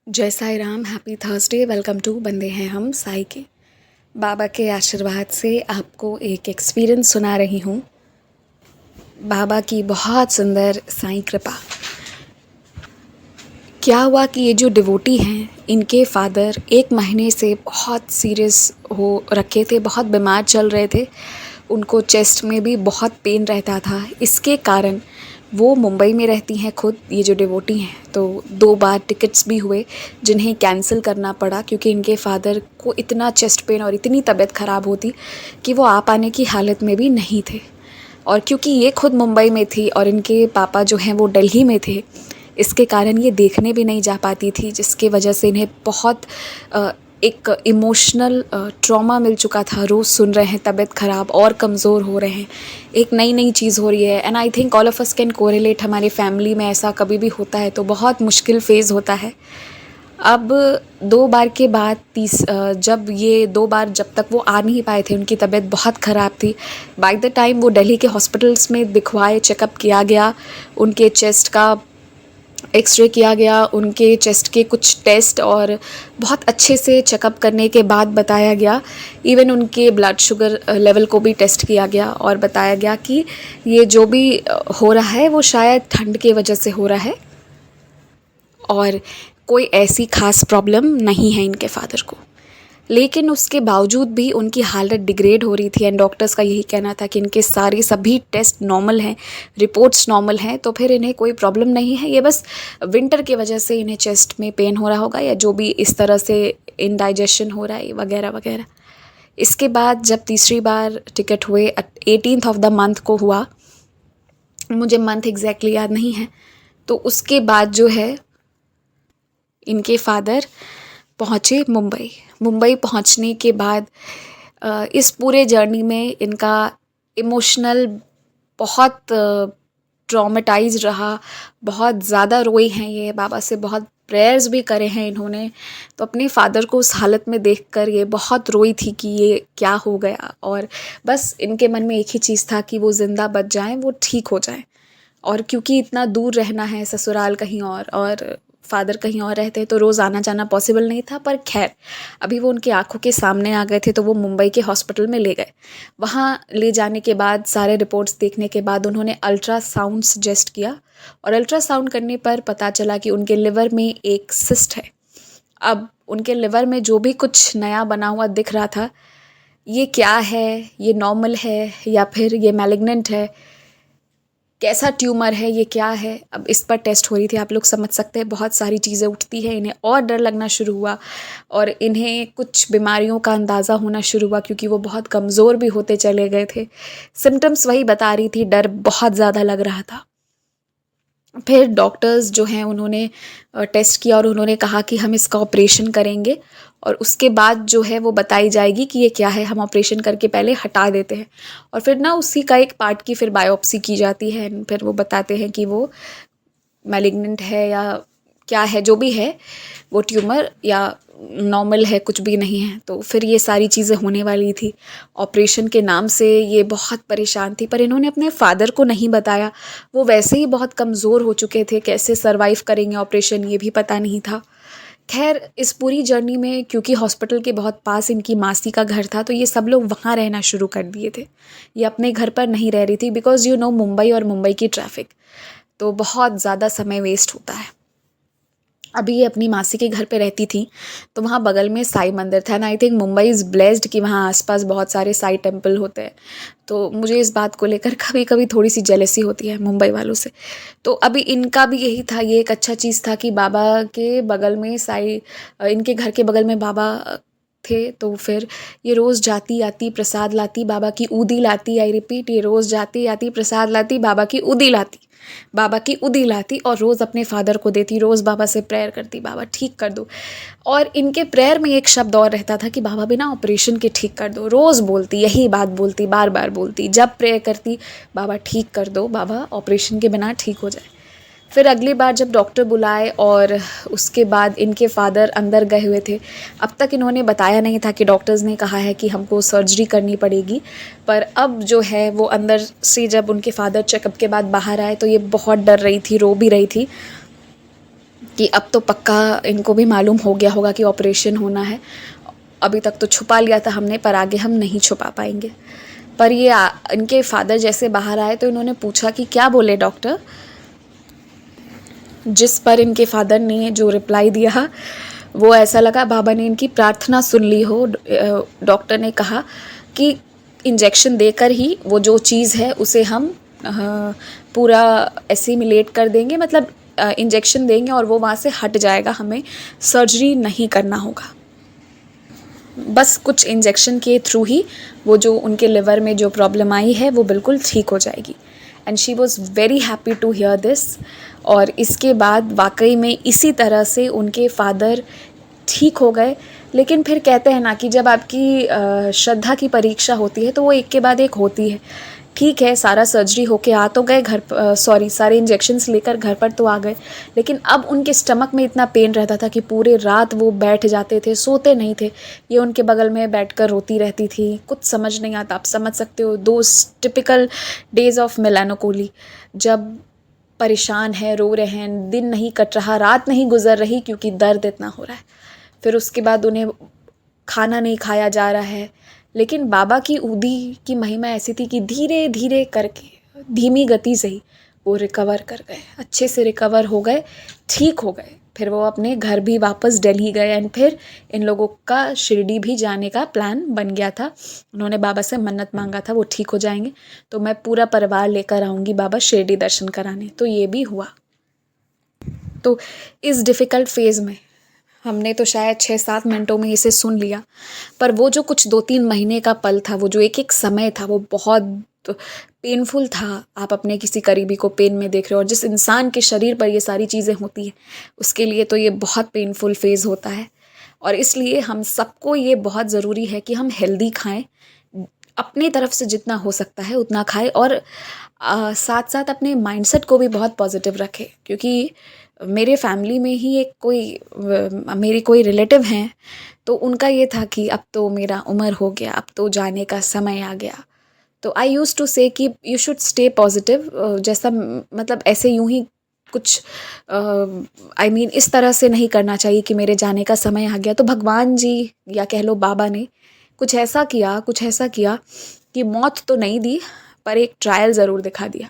जय Sai Ram, happy Thursday. Welcome to बंदे हैं हम साई के। बाबा के आशीर्वाद से आपको एक एक्सपीरियंस सुना रही हूँ। बाबा की बहुत सुंदर साई कृपा। क्या हुआ कि ये जो डिवोटी हैं, इनके फादर 1 महीने से बहुत सीरियस हो रखे थे, बहुत बीमार चल रहे थे। उनको चेस्ट में भी बहुत पेन रहता था। इसके कारण वो मुंबई में रहती हैं खुद, ये जो डिवोटी हैं। तो 2 बार टिकट्स भी हुए जिन्हें कैंसिल करना पड़ा, क्योंकि इनके फादर को इतना चेस्ट पेन और इतनी तबीयत ख़राब होती कि वो आ पाने की हालत में भी नहीं थे। और क्योंकि ये खुद मुंबई में थी और इनके पापा जो हैं वो दिल्ली में थे, इसके कारण ये देखने भी नहीं जा पाती थी, जिसकी वजह से इन्हें बहुत एक इमोशनल ट्रॉमा मिल चुका था। रोज़ सुन रहे हैं तबीयत ख़राब और कमज़ोर हो रहे हैं, एक नई नई चीज़ हो रही है। And I think all of us can correlate, हमारे फैमिली में ऐसा कभी भी होता है तो बहुत मुश्किल फेज़ होता है। अब 2 बार के बाद जब ये 2 बार जब तक वो आ नहीं पाए थे, उनकी तबीयत बहुत ख़राब थी। बाय द टाइम वो दिल्ली के हॉस्पिटल्स में दिखवाए, चेकअप किया गया, उनके चेस्ट का एक्सरे किया गया, उनके चेस्ट के कुछ टेस्ट और बहुत अच्छे से चेकअप करने के बाद बताया गया, इवन उनके ब्लड शुगर लेवल को भी टेस्ट किया गया और बताया गया कि ये जो भी हो रहा है वो शायद ठंड के वजह से हो रहा है और कोई ऐसी ख़ास प्रॉब्लम नहीं है इनके फादर को। लेकिन उसके बावजूद भी उनकी हालत डिग्रेड हो रही थी एंड डॉक्टर्स का यही कहना था कि इनके सारे सभी टेस्ट नॉर्मल हैं, रिपोर्ट्स नॉर्मल हैं, तो फिर इन्हें कोई प्रॉब्लम नहीं है। ये बस विंटर की वजह से इन्हें चेस्ट में पेन हो रहा होगा, या जो भी इस तरह से इनडाइजेशन हो रहा है वगैरह वगैरह। इसके बाद जब तीसरी बार टिकट हुए, 18th ऑफ द मंथ को हुआ, मुझे मंथ एग्जैक्टली याद नहीं है। तो उसके बाद जो है इनके फादर पहुँचे मुंबई। मुंबई पहुँचने के बाद इस पूरे जर्नी में इनका इमोशनल बहुत ट्रॉमेटाइज रहा, बहुत ज़्यादा रोई हैं ये, बाबा से बहुत प्रेयर्स भी करे हैं इन्होंने। तो अपने फादर को उस हालत में देखकर ये बहुत रोई थी कि ये क्या हो गया, और बस इनके मन में एक ही चीज़ था कि वो ज़िंदा बच जाएं, वो ठीक हो जाएं। और क्योंकि इतना दूर रहना है, ससुराल कहीं और फादर कहीं और रहते, तो रोज़ आना जाना पॉसिबल नहीं था। पर खैर, अभी वो उनकी आंखों के सामने आ गए थे, तो वो मुंबई के हॉस्पिटल में ले गए। वहाँ ले जाने के बाद, सारे रिपोर्ट्स देखने के बाद, उन्होंने अल्ट्रासाउंड सजेस्ट किया और अल्ट्रासाउंड करने पर पता चला कि उनके लिवर में एक सिस्ट है। अब उनके लिवर में जो भी कुछ नया बना हुआ दिख रहा था, ये क्या है, ये नॉर्मल है या फिर ये मैलिग्नेंट है, कैसा ट्यूमर है, ये क्या है, अब इस पर टेस्ट हो रही थी। आप लोग समझ सकते हैं, बहुत सारी चीज़ें उठती हैं। इन्हें और डर लगना शुरू हुआ और इन्हें कुछ बीमारियों का अंदाज़ा होना शुरू हुआ, क्योंकि वो बहुत कमज़ोर भी होते चले गए थे। सिम्टम्स वही बता रही थी, डर बहुत ज़्यादा लग रहा था। फिर डॉक्टर्स जो हैं उन्होंने टेस्ट किया और उन्होंने कहा कि हम इसका ऑपरेशन करेंगे और उसके बाद जो है वो बताई जाएगी कि ये क्या है। हम ऑपरेशन करके पहले हटा देते हैं और फिर ना उसी का एक पार्ट की फिर बायोप्सी की जाती है। फिर वो बताते हैं कि वो मैलिग्नेंट है या क्या है, जो भी है, वो ट्यूमर या नॉर्मल है, कुछ भी नहीं है। तो फिर ये सारी चीज़ें होने वाली थी। ऑपरेशन के नाम से ये बहुत परेशान थी, पर इन्होंने अपने फादर को नहीं बताया। वो वैसे ही बहुत कमज़ोर हो चुके थे, कैसे सरवाइव करेंगे ऑपरेशन ये भी पता नहीं था। खैर, इस पूरी जर्नी में क्योंकि हॉस्पिटल के बहुत पास इनकी मासी का घर था, तो ये सब लोग वहाँ रहना शुरू कर दिए थे। ये अपने घर पर नहीं रह रही थी, बिकॉज़ यू नो मुंबई और मुंबई की ट्रैफ़िक, तो बहुत ज़्यादा समय वेस्ट होता है। अभी ये अपनी मासी के घर पे रहती थी, तो वहाँ बगल में साई मंदिर था and I think Mumbai is blessed कि वहाँ आसपास बहुत सारे साई टेम्पल होते हैं। तो मुझे इस बात को लेकर कभी कभी थोड़ी सी जेलसी होती है मुंबई वालों से। तो अभी इनका भी यही था, ये एक अच्छा चीज़ था कि बाबा के बगल में इनके घर के बगल में बाबा थे। तो फिर ये रोज़ जाती आती, प्रसाद लाती, बाबा की ऊदी लाती। आई रिपीट, ये रोज़ जाती आती, प्रसाद लाती, बाबा की उदी लाती और रोज़ अपने फादर को देती। रोज़ बाबा से प्रेयर करती, बाबा ठीक कर दो। और इनके प्रेयर में एक शब्द और रहता था कि बाबा बिना ऑपरेशन के ठीक कर दो। रोज़ बोलती, यही बात बोलती, बार बार बोलती। जब प्रेयर करती, बाबा ठीक कर दो, बाबा ऑपरेशन के बिना ठीक हो जाए। फिर अगली बार जब डॉक्टर बुलाए और उसके बाद इनके फादर अंदर गए हुए थे। अब तक इन्होंने बताया नहीं था कि डॉक्टर्स ने कहा है कि हमको सर्जरी करनी पड़ेगी, पर अब जो है वो अंदर से जब उनके फादर चेकअप के बाद बाहर आए, तो ये बहुत डर रही थी, रो भी रही थी। कि अब तो पक्का इनको भी मालूम हो गया होगा कि ऑपरेशन होना है। अभी तक तो छुपा लिया था हमने, पर आगे हम नहीं छुपा पाएंगे। पर ये इनके फादर जैसे बाहर आए तो इन्होंने पूछा कि क्या बोले डॉक्टर, जिस पर इनके फादर ने जो रिप्लाई दिया वो ऐसा लगा बाबा ने इनकी प्रार्थना सुन ली हो। डॉक्टर ने कहा कि इंजेक्शन देकर ही वो जो चीज़ है उसे हम पूरा एसिमिलेट कर देंगे, मतलब इंजेक्शन देंगे और वो वहाँ से हट जाएगा, हमें सर्जरी नहीं करना होगा। बस कुछ इंजेक्शन के थ्रू ही वो जो उनके लिवर में जो प्रॉब्लम आई है वो बिल्कुल ठीक हो जाएगी। And she was very happy to hear this. और इसके बाद वाकई में इसी तरह से उनके फादर ठीक हो गए। लेकिन फिर कहते हैं ना कि जब आपकी श्रद्धा की परीक्षा होती है तो वो एक के बाद एक होती है। ठीक है, सारा सर्जरी होके आ तो गए घर, सारे इंजेक्शन्स लेकर घर पर तो आ गए, लेकिन अब उनके स्टमक में इतना पेन रहता था कि पूरे रात वो बैठ जाते थे, सोते नहीं थे। ये उनके बगल में बैठकर रोती रहती थी, कुछ समझ नहीं आता। आप समझ सकते हो, दोज टिपिकल डेज़ ऑफ मेलानोकोली, जब परेशान है, रो रहे हैं, दिन नहीं कट रहा, रात नहीं गुजर रही क्योंकि दर्द इतना हो रहा है। फिर उसके बाद उन्हें खाना नहीं खाया जा रहा है। लेकिन बाबा की ऊदी की महिमा ऐसी थी कि धीरे धीरे करके, धीमी गति से ही वो रिकवर कर गए, अच्छे से रिकवर हो गए, ठीक हो गए। फिर वो अपने घर भी वापस दिल्ली गए। एंड फिर इन लोगों का शिरडी भी जाने का प्लान बन गया था। उन्होंने बाबा से मन्नत मांगा था वो ठीक हो जाएंगे तो मैं पूरा परिवार लेकर आऊँगी बाबा शिरडी दर्शन कराने। तो ये भी हुआ। तो इस डिफ़िकल्ट फेज़ में हमने तो शायद 6-7 मिनटों में इसे सुन लिया, पर वो जो कुछ 2-3 महीने का पल था, वो जो एक-एक समय था, वो बहुत पेनफुल था। आप अपने किसी करीबी को पेन में देख रहे हो और जिस इंसान के शरीर पर ये सारी चीज़ें होती हैं, उसके लिए तो ये बहुत पेनफुल फेज़ होता है। और इसलिए हम सबको ये बहुत ज़रूरी है कि हम हेल्दी खाएँ, अपनी तरफ से जितना हो सकता है उतना खाएँ और साथ साथ अपने माइंडसेट को भी बहुत पॉजिटिव रखें। क्योंकि मेरे फैमिली में ही एक मेरी कोई रिलेटिव हैं, तो उनका ये था कि अब तो मेरा उम्र हो गया, अब तो जाने का समय आ गया। तो आई यूज़ टू से कि यू शुड स्टे पॉजिटिव, जैसा मतलब ऐसे यूं ही कुछ आई मीन इस तरह से नहीं करना चाहिए कि मेरे जाने का समय आ गया। तो भगवान जी या कह लो बाबा ने कुछ ऐसा किया कि मौत तो नहीं दी, पर एक ट्रायल ज़रूर दिखा दिया,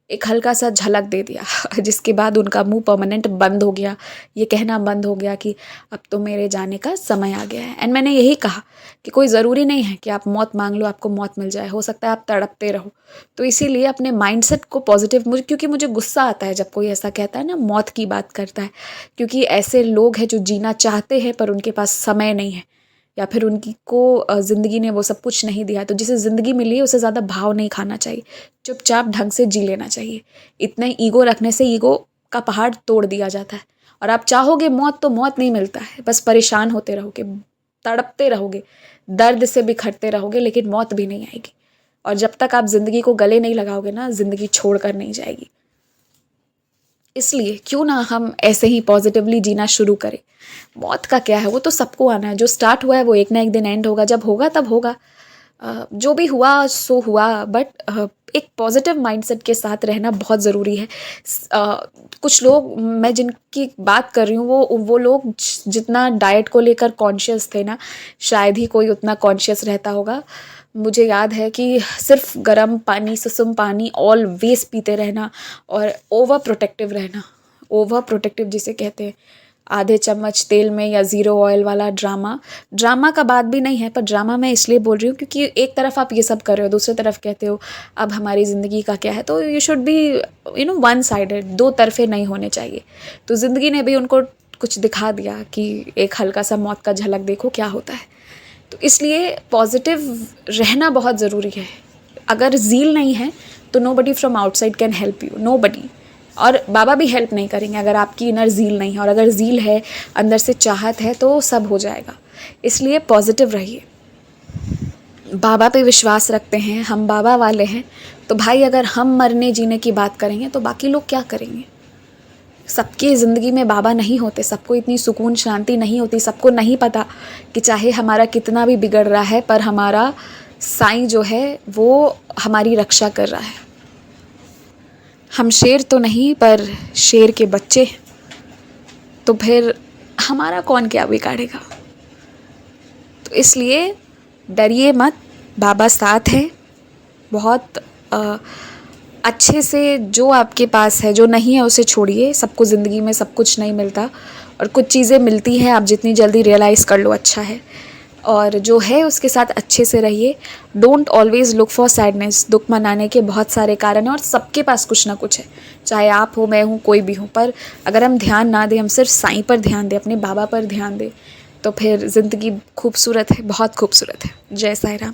एक हल्का सा झलक दे दिया जिसके बाद उनका मुंह परमानेंट बंद हो गया, ये कहना बंद हो गया कि अब तो मेरे जाने का समय आ गया है। एंड मैंने यही कहा कि कोई ज़रूरी नहीं है कि आप मौत मांग लो आपको मौत मिल जाए, हो सकता है आप तड़पते रहो। तो इसीलिए अपने माइंडसेट को पॉजिटिव, क्योंकि मुझे गुस्सा आता है जब कोई ऐसा कहता है ना, मौत की बात करता है, क्योंकि ऐसे लोग हैं जो जीना चाहते हैं पर उनके पास समय नहीं है, या फिर उनकी को ज़िंदगी ने वो सब कुछ नहीं दिया है। तो जिसे ज़िंदगी मिली है उसे ज़्यादा भाव नहीं खाना चाहिए, चुपचाप ढंग से जी लेना चाहिए। इतने ईगो रखने से ईगो का पहाड़ तोड़ दिया जाता है। और आप चाहोगे मौत तो मौत नहीं मिलता है, बस परेशान होते रहोगे, तड़पते रहोगे, दर्द से बिखरते रहोगे, लेकिन मौत भी नहीं आएगी। और जब तक आप ज़िंदगी को गले नहीं लगाओगे ना, ज़िंदगी छोड़ कर नहीं जाएगी। इसलिए क्यों ना हम ऐसे ही पॉजिटिवली जीना शुरू करें। मौत का क्या है, वो तो सबको आना है, जो स्टार्ट हुआ है वो एक ना एक दिन एंड होगा, जब होगा तब होगा। जो भी हुआ सो हुआ, बट एक पॉजिटिव माइंडसेट के साथ रहना बहुत ज़रूरी है। कुछ लोग, मैं जिनकी बात कर रही हूँ, वो लोग जितना डाइट को लेकर कॉन्शियस थे ना, शायद ही कोई उतना कॉन्शियस रहता होगा। मुझे याद है कि सिर्फ गर्म पानी, सुसुम पानी ऑलवेज पीते रहना और ओवर प्रोटेक्टिव रहना। ओवर प्रोटेक्टिव जिसे कहते हैं, आधे चम्मच तेल में या ज़ीरो ऑयल वाला ड्रामा का बात भी नहीं है, पर ड्रामा मैं इसलिए बोल रही हूँ क्योंकि एक तरफ आप ये सब कर रहे हो, दूसरी तरफ कहते हो अब हमारी ज़िंदगी का क्या है। तो you should be one sided, दो तरफे नहीं होने चाहिए। तो ज़िंदगी ने भी उनको कुछ दिखा दिया कि एक हल्का सा मौत का झलक देखो क्या होता है। तो इसलिए पॉजिटिव रहना बहुत ज़रूरी है। अगर ज़ील नहीं है तो nobody from outside can help you, nobody. और बाबा भी हेल्प नहीं करेंगे अगर आपकी इनर ज़ील नहीं है। और अगर ज़ील है, अंदर से चाहत है, तो सब हो जाएगा। इसलिए पॉजिटिव रहिए। बाबा पे विश्वास रखते हैं, हम बाबा वाले हैं, तो भाई अगर हम मरने जीने की बात करेंगे तो बाकी लोग क्या करेंगे। सबकी ज़िंदगी में बाबा नहीं होते, सबको इतनी सुकून शांति नहीं होती। सबको नहीं पता कि चाहे हमारा कितना भी बिगड़ रहा है, पर हमारा साईं जो है वो हमारी रक्षा कर रहा है। हम शेर तो नहीं, पर शेर के बच्चे हैं। तो फिर हमारा कौन क्या बिगाड़ेगा। तो इसलिए डरिए मत, बाबा साथ हैं। बहुत अच्छे से जो आपके पास है, जो नहीं है उसे छोड़िए। सबको ज़िंदगी में सब कुछ नहीं मिलता, और कुछ चीज़ें मिलती हैं, आप जितनी जल्दी रियलाइज़ कर लो अच्छा है। और जो है उसके साथ अच्छे से रहिए। Don't always look for sadness. दुख मनाने के बहुत सारे कारण हैं और सबके पास कुछ ना कुछ है, चाहे आप हो, मैं हूँ, कोई भी हो। पर अगर हम ध्यान ना दें, हम सिर्फ साईं पर ध्यान दें, अपने बाबा पर ध्यान दें, तो फिर ज़िंदगी खूबसूरत है, बहुत खूबसूरत है। जय साईं राम।